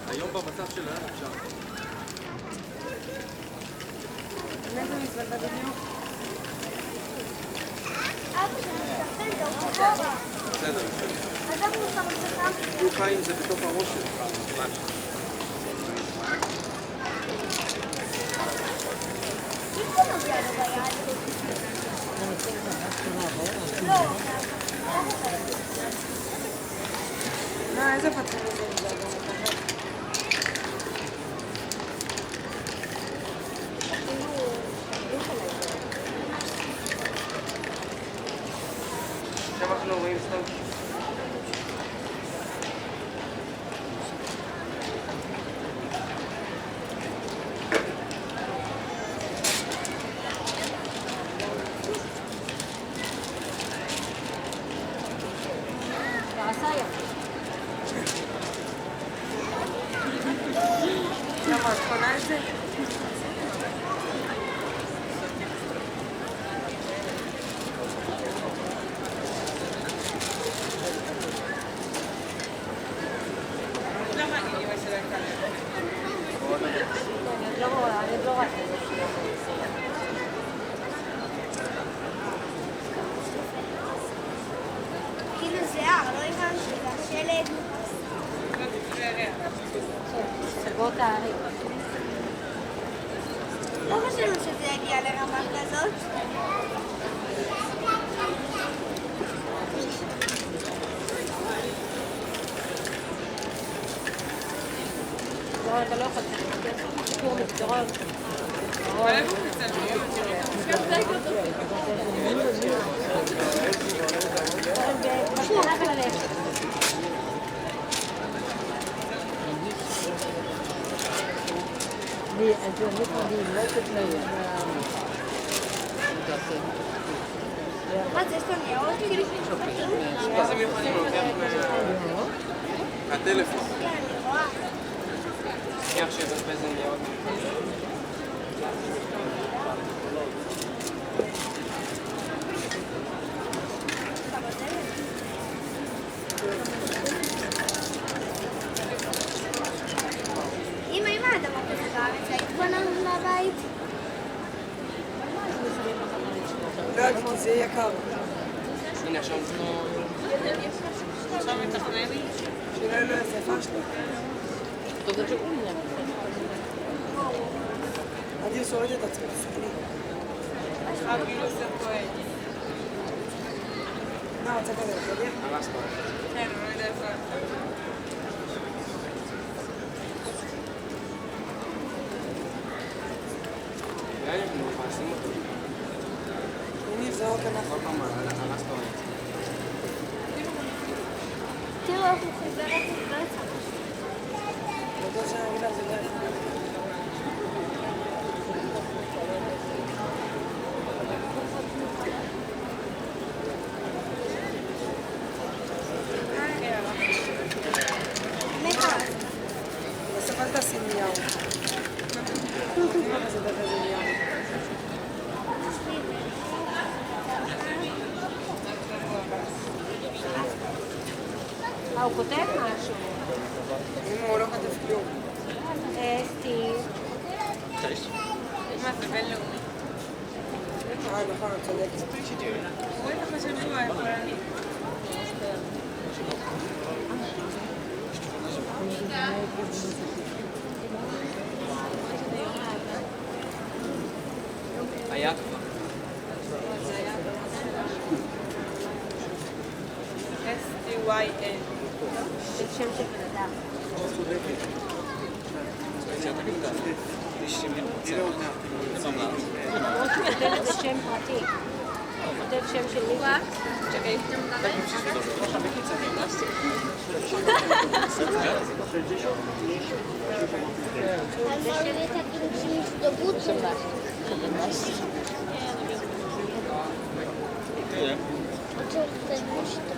היום במצב שלהם אפשר. איזה מזוודה בדיוק? בסדר. הוא חי עם זה בתוך הראש שלך. איזה פתחים זה? עכשיו אנחנו רואים סתם. למה את קונה את זה? כאילו זה הר, לא הבנתי, זה השלג. סגור את הערים. לא חשבנו שזה יגיע לרמה כזאת. לא, אתה לא יכול לצאת. סיפור מסדרון. מה זה, יש לו ניירות? כאילו אז הם יכולים לוקח מהטלפון. כן, אני רואה. שנייה שיבזבז ניירות. אמא, אם האדמה כזה בארץ, היית בונה מהבית? לא יודעת, כי זה יקר. הנה עכשיו עכשיו מתכננים? שלא יהיה לו איזה פשלה. עדי שורדת את עצמי, תסתכלי. מה, רוצה כזה, אתה יודע? הרס פה. כן, אני לא יודע איפה. נראה לי אנחנו מפעשים אותו. הנה, זה עוד כמה. כל פעם הרס פה. תראו איך הוא חוזר את זה. בגלל שאני אגיד על זה דרך. בסוף אל תעשי נייר. אמא כזה דרך איזה נייר. הוא כותב משהו. אמא, הוא לא כתב כלום. סטיב. מה, זה בינלאומי. נכון, את צודקת. הוא בטח חושב שהוא היה פולני. היה כבר. S-T-Y-N. זה שם של בן אדם. למרות שהוא כותב את זה שם פרטי. הוא כותב שם של מישהו. Czy